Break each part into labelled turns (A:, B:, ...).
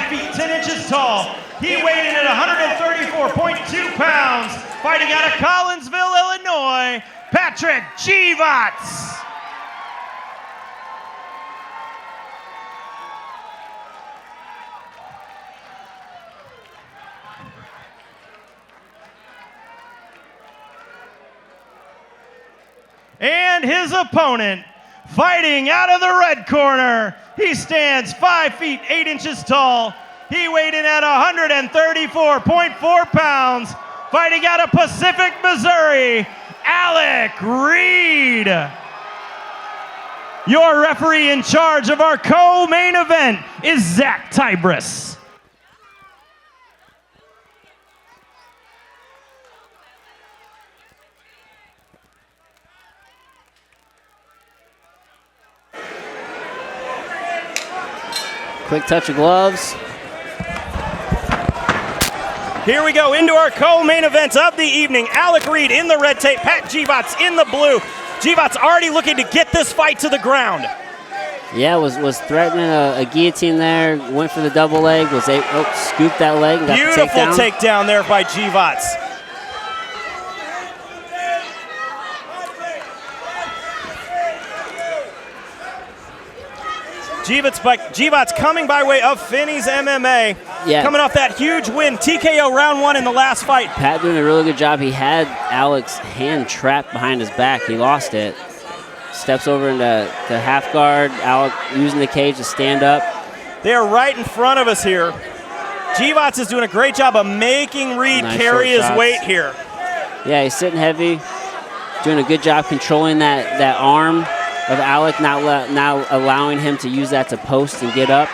A: feet 10 inches tall. He weighed in at 134.2 pounds. Fighting out of Collinsville, Illinois, Patrick Grzywacz. And his opponent, fighting out of the red corner, he stands 5 feet 8 inches tall. He weighed in at 134.4 pounds. Fighting out of Pacific, Missouri, Alec Reid. Your referee in charge of our co-main event is Zach Tybris.
B: Quick touch of gloves.
A: Here we go into our co-main events of the evening. Alec Reid in the red tape, Pat Grzywacz in the blue. Grzywacz already looking to get this fight to the ground.
B: Yeah, was threatening a guillotine there, went for the double leg, scooped that leg, got
A: Beautiful
B: the takedown.
A: takedown there by Grzywacz. Grzywacz coming by way of Finney's MMA.
B: Yeah.
A: Coming off that huge win, TKO round 1 in the last fight.
B: Pat doing a really good job. He had Alec's hand trapped behind his back. He lost it. Steps over into half guard. Alec using the cage to stand up.
A: They are right in front of us here. Grzywacz is doing a great job of making Reid carry his weight here.
B: Yeah, he's sitting heavy. Doing a good job controlling that arm of Alec, not allowing him to use that to post and get up.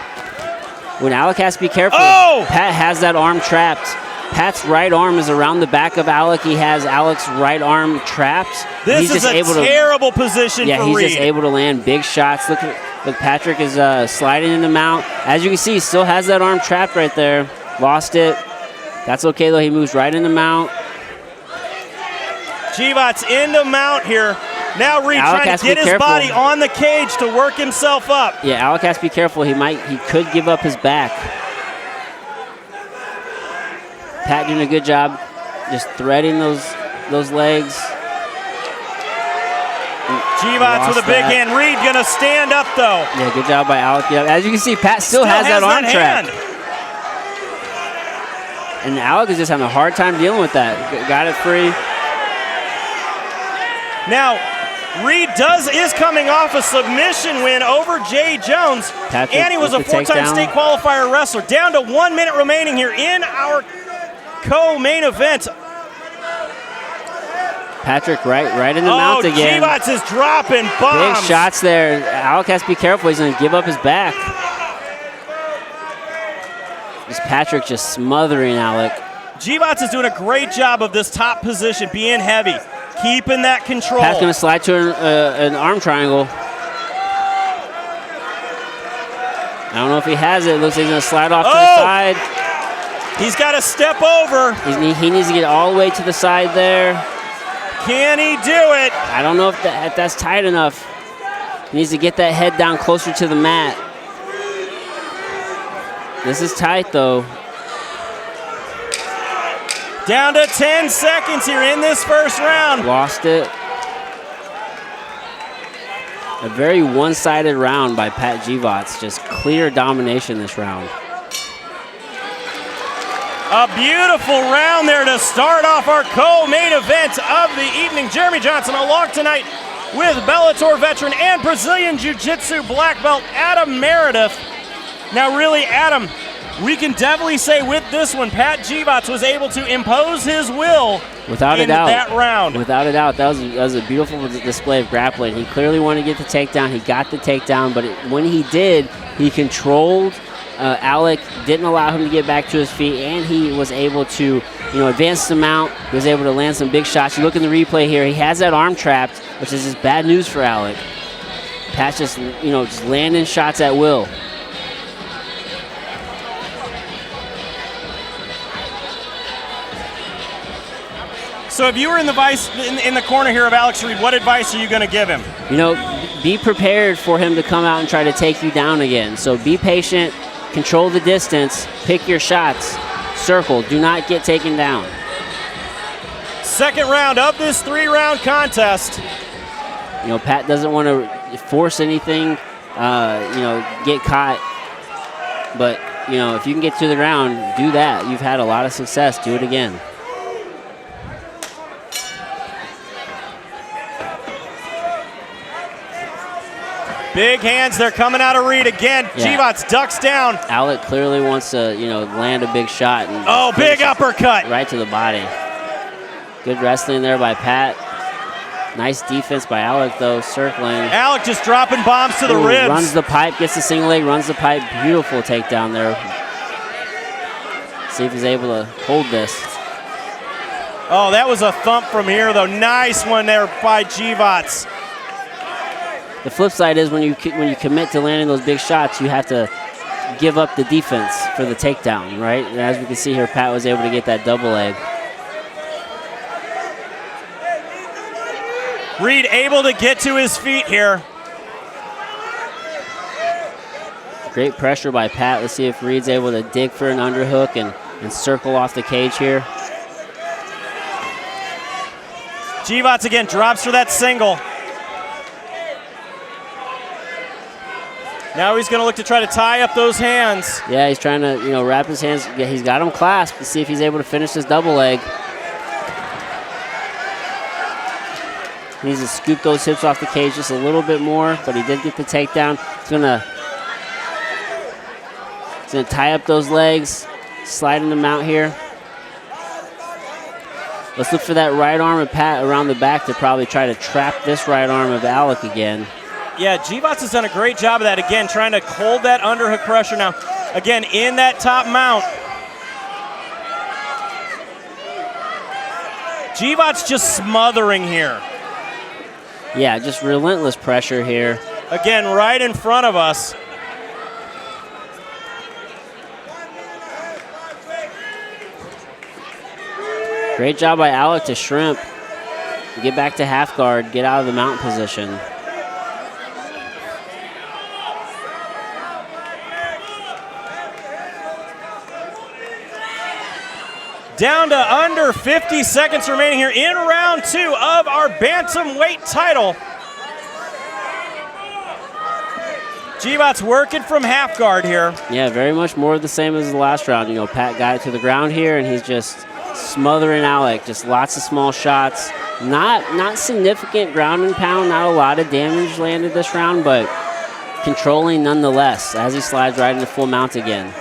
B: When Alec has to be careful, Pat has that arm trapped. Pat's right arm is around the back of Alec. He has Alec's right arm trapped.
A: This is a terrible position for Reid.
B: Yeah, he's just able to land big shots. Look, Patrick is sliding in the mount. As you can see, he still has that arm trapped right there. Lost it. That's okay, though. He moves right in the mount.
A: Grzywacz in the mount here. Now Reid trying to get his body on the cage to work himself up.
B: Yeah, Alec has to be careful. He could give up his back. Pat doing a good job just threading those legs.
A: Grzywacz with a big hand. Reid gonna stand up though.
B: Yeah, good job by Alec. Yeah, as you can see, Pat still has that arm trapped. And Alec is just having a hard time dealing with that. Got it free.
A: Now, Reid is coming off a submission win over Jay Jones, and he was a 4-time state qualifier wrestler. Down to 1 minute remaining here in our co-main event.
B: Patrick right in the mount again.
A: Grzywacz is dropping bombs.
B: Big shots there. Alec has to be careful. He's going to give up his back. This Patrick just smothering Alec.
A: Grzywacz is doing a great job of this top position, being heavy. Keeping that control.
B: Pat's going to slide to an arm triangle. I don't know if he has it. Looks like he's going to slide off to the side.
A: He's got to step over.
B: He needs to get all the way to the side there.
A: Can he do it?
B: I don't know if that's tight enough. He needs to get that head down closer to the mat. This is tight, though.
A: Down to 10 seconds here in this first round.
B: Lost it. A very one-sided round by Pat Grzywacz. Just clear domination this round.
A: A beautiful round there to start off our co-main event of the evening. Jeremy Johnson along tonight with Bellator veteran and Brazilian Jiu-Jitsu black belt Adam Meredith. Now really, Adam, we can definitely say with this one, Pat Grzywacz was able to impose his will
B: without a doubt
A: that round.
B: Without a doubt, that was a beautiful display of grappling. He clearly wanted to get the takedown. He got the takedown, but when he did, he controlled Alec, didn't allow him to get back to his feet, and he was able to, advance the mount. He was able to land some big shots. You look in the replay here, he has that arm trapped, which is just bad news for Alec. Pat's just landing shots at will.
A: So if you were in the corner here of Alex Reid, what advice are you going to give him?
B: Be prepared for him to come out and try to take you down again. So be patient, control the distance, pick your shots, circle, do not get taken down.
A: Second round of this 3-round contest.
B: You know, Pat doesn't want to force anything, you know, get caught. But, you know, if you can get to the round, do that. You've had a lot of success. Do it again.
A: Big hands, they're coming out of Reid again.
B: Yeah.
A: Grzywacz ducks down.
B: Alec clearly wants to, you know, land a big shot. And
A: oh, big uppercut.
B: Right to the body. Good wrestling there by Pat. Nice defense by Alec, though, circling.
A: Alec just dropping bombs to the ribs.
B: Runs the pipe, gets the single leg, runs the pipe. Beautiful takedown there. See if he's able to hold this.
A: Oh, that was a thump from here, though. Nice one there by Grzywacz.
B: The flip side is when you commit to landing those big shots, you have to give up the defense for the takedown, right? And as we can see here, Pat was able to get that double leg.
A: Reid able to get to his feet here.
B: Great pressure by Pat. Let's see if Reid's able to dig for an underhook and circle off the cage here.
A: Grzywacz again drops for that single. Now he's going to look to try to tie up those hands.
B: Yeah, he's trying to, you know, wrap his hands. Yeah, he's got them clasped to see if he's able to finish this double leg. He needs to scoop those hips off the cage just a little bit more, but he did get the takedown. He's gonna tie up those legs, sliding them out here. Let's look for that right arm of Pat around the back to probably try to trap this right arm of Alec again.
A: Yeah, Grzywacz has done a great job of that. Again, trying to hold that underhook pressure now. Again, in that top mount. Grzywacz just smothering here.
B: Yeah, just relentless pressure here.
A: Again, right in front of us.
B: Great job by Alec to shrimp. Get back to half guard, get out of the mount position.
A: Down to under 50 seconds remaining here in round 2 of our bantamweight title. Grzywacz working from half guard here.
B: Yeah, very much more of the same as the last round. You know, Pat got it to the ground here, and he's just smothering Alec. Just lots of small shots. Not significant ground and pound. Not a lot of damage landed this round, but controlling nonetheless as he slides right into full mount again.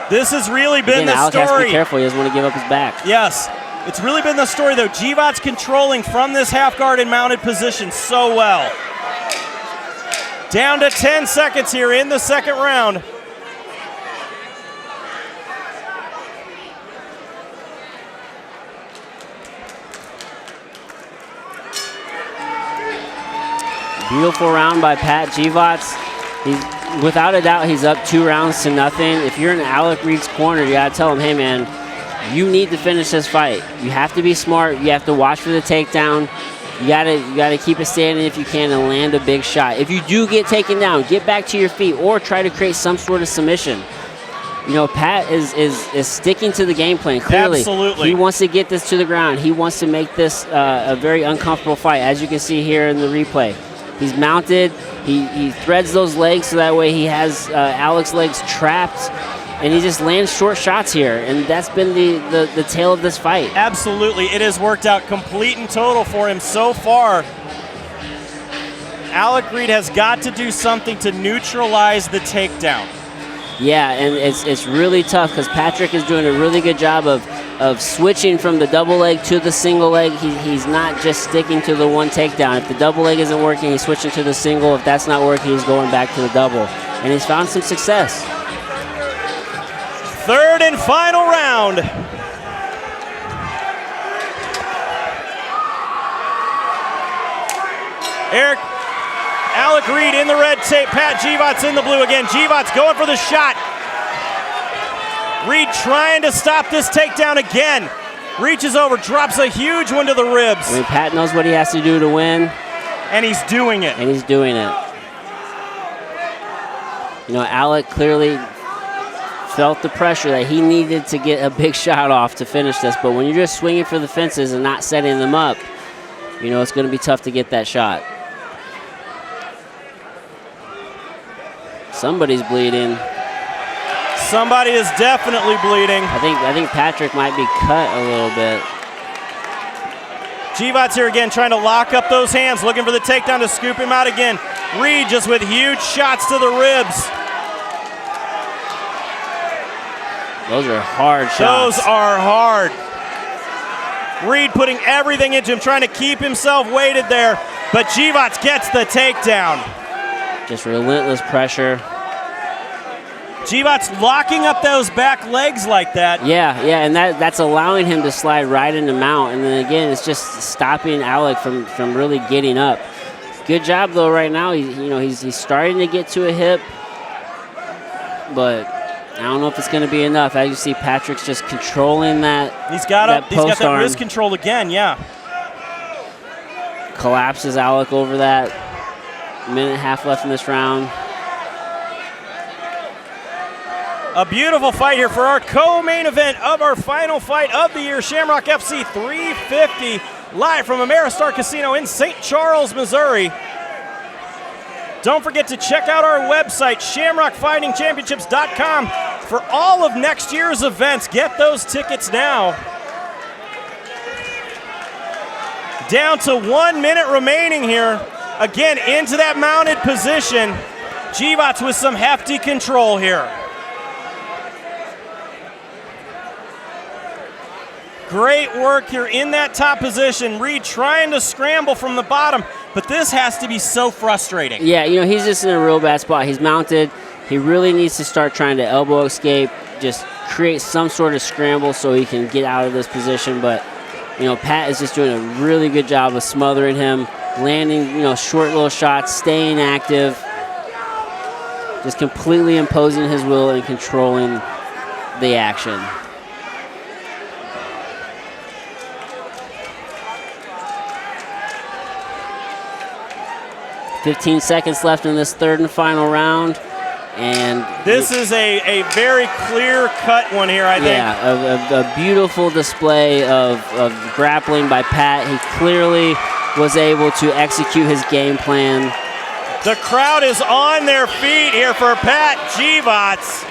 A: This has really been the
B: Alec
A: story.
B: Has to be careful. He doesn't want to give up his back.
A: Yes, it's really been the story, though. Grzywacz controlling from this half guard and mounted position so well. Down to 10 seconds here in the second round.
B: Beautiful round by Pat Grzywacz. Without a doubt, he's up 2 rounds to nothing. If you're in Alec Reid's corner, you gotta tell him, hey man, you need to finish this fight. You have to be smart. You have to watch for the takedown. You gotta keep it standing if you can and land a big shot. If you do get taken down, get back to your feet or try to create some sort of submission. You know, Pat is sticking to the game plan. Clearly,
A: absolutely.
B: He wants to get this to the ground. He wants to make this a very uncomfortable fight, as you can see here in the replay. He's mounted. He threads those legs so that way he has Alec's legs trapped, and he just lands short shots here, and that's been the tale of this fight.
A: Absolutely. It has worked out complete and total for him so far. Alec Reid has got to do something to neutralize the takedown.
B: Yeah, and it's really tough because Patrick is doing a really good job of switching from the double leg to the single leg. He's not just sticking to the one takedown. If the double leg isn't working, he's switching to the single. If that's not working, he's going back to the double. And he's found some success.
A: Third and final round. Alec Reid in the red tape, Pat Grzywacz in the blue again. Grzywacz going for the shot. Reid trying to stop this takedown again. Reaches over, drops a huge one to the ribs.
B: I mean, Pat knows what he has to do to win.
A: And he's doing it.
B: And he's doing it. You know, Alec clearly felt the pressure that he needed to get a big shot off to finish this. But when you're just swinging for the fences and not setting them up, you know, it's going to be tough to get that shot. Somebody's bleeding.
A: Somebody is definitely bleeding.
B: I think Patrick might be cut a little bit.
A: Grzywacz here again trying to lock up those hands, looking for the takedown to scoop him out again. Reid just with huge shots to the ribs.
B: Those are hard shots.
A: Those are hard. Reid putting everything into him, trying to keep himself weighted there, but Grzywacz gets the takedown.
B: Just relentless pressure.
A: Grzywacz locking up those back legs like that.
B: Yeah, and that's allowing him to slide right into mount, and then again, it's just stopping Alec from really getting up. Good job though. Right now, he's starting to get to a hip, but I don't know if it's going to be enough. As you see, Patrick's just controlling that.
A: He's got that wrist control again. Yeah.
B: Collapses Alec over that. Minute and a half left in this round.
A: A beautiful fight here for our co-main event of our final fight of the year, Shamrock FC 350, live from Ameristar Casino in St. Charles, Missouri. Don't forget to check out our website, shamrockfightingchampionships.com, for all of next year's events. Get those tickets now. Down to 1 minute remaining here. Again, into that mounted position. Grzywacz with some hefty control here. Great work here in that top position. Reid trying to scramble from the bottom, but this has to be so frustrating.
B: Yeah, he's just in a real bad spot. He's mounted. He really needs to start trying to elbow escape, just create some sort of scramble so he can get out of this position. But, Pat is just doing a really good job of smothering him, landing, short little shots, staying active, just completely imposing his will and controlling the action. "15 seconds left in this third and final round, and
A: this is a very clear-cut one here, I think.
B: Yeah, a beautiful display of grappling by Pat. He clearly was able to execute his game plan.
A: The crowd is on their feet here for Pat Grzywacz.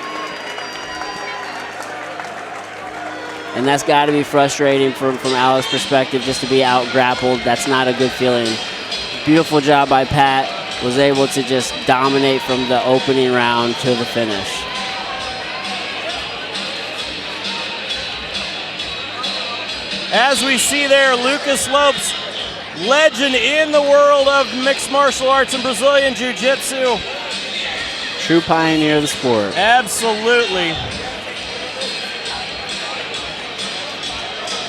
B: And that's got to be frustrating from Alec's perspective, just to be out-grappled. That's not a good feeling. Beautiful job by Pat. Was able to just dominate from the opening round to the finish.
A: As we see there, Lucas Lopes, legend in the world of mixed martial arts and Brazilian Jiu-Jitsu.
B: True pioneer of the sport.
A: Absolutely.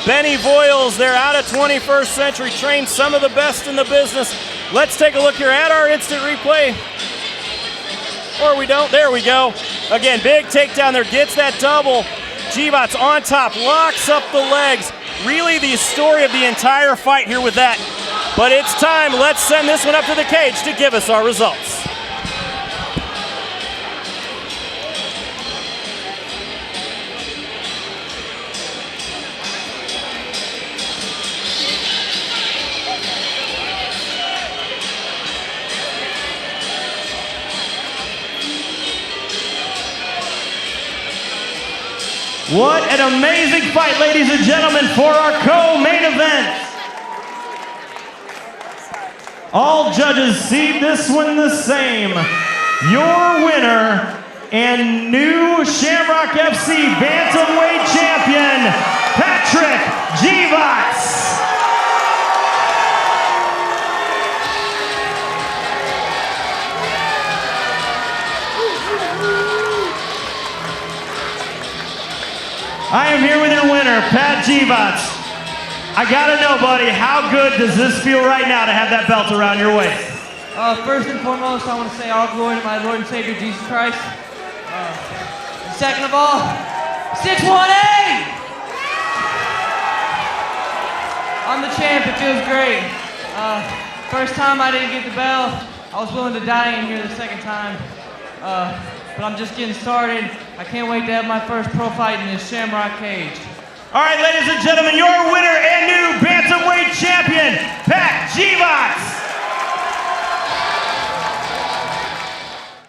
A: Benny Voiles, they're out of 21st Century, trained some of the best in the business. Let's take a look here at our instant replay. Or we don't, there we go. Again, big takedown there, gets that double. Grzywacz on top, locks up the legs. Really the story of the entire fight here with that. But it's time, let's send this one up to the cage to give us our results. What an amazing fight, ladies and gentlemen, for our co-main event. All judges see this one the same. Your winner and new Shamrock FC Bantamweight champion, Patrick Grzywacz. I am here with your winner, Pat Grzywacz. I gotta know, buddy, how good does this feel right now to have that belt around your waist?
C: First and foremost, I want to say all glory to my Lord and Savior, Jesus Christ. Second of all, 618! I'm the champ, it feels great. First time I didn't get the belt, I was willing to die in here the second time. but I'm just getting started. I can't wait to have my first pro fight in this Shamrock cage.
A: All right, ladies and gentlemen, your winner and new bantamweight champion,